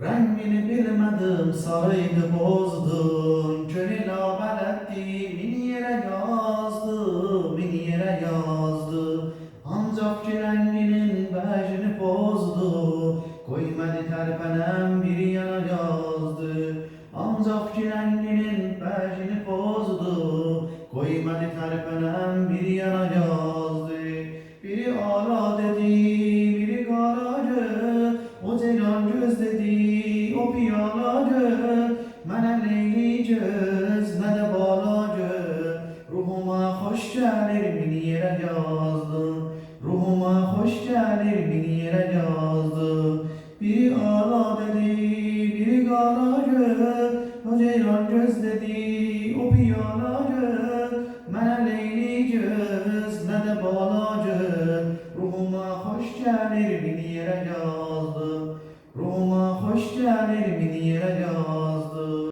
Rengini bilmedim sarıydı bozdun. Gönül amel etti beni yere yazdı, beni yere yazdı. Ancak ki renginin bejini bozdu. Koymadı terpenem bir yana yazdı. Ancak ki renginin bejini bozdu. Koymadı terpenem bir yana yazdı. Biri ala dedi, biri garacı. O ceylan göz dedi, o piyalacı. Mənə leyli göz, nə də balacı. Ruhuma hoş gelir beni yere yazdı. Ruhuma hoş gelir beni yere yazdı. Biri ala dedi, biri garacı. O ceylan göz dedi, o piyalacı. Mənə leyli göz, nə də balacı. Ruhuma hoş gelir beni yere yazdı. Ruhuma hoş gelir beni yere yazdı.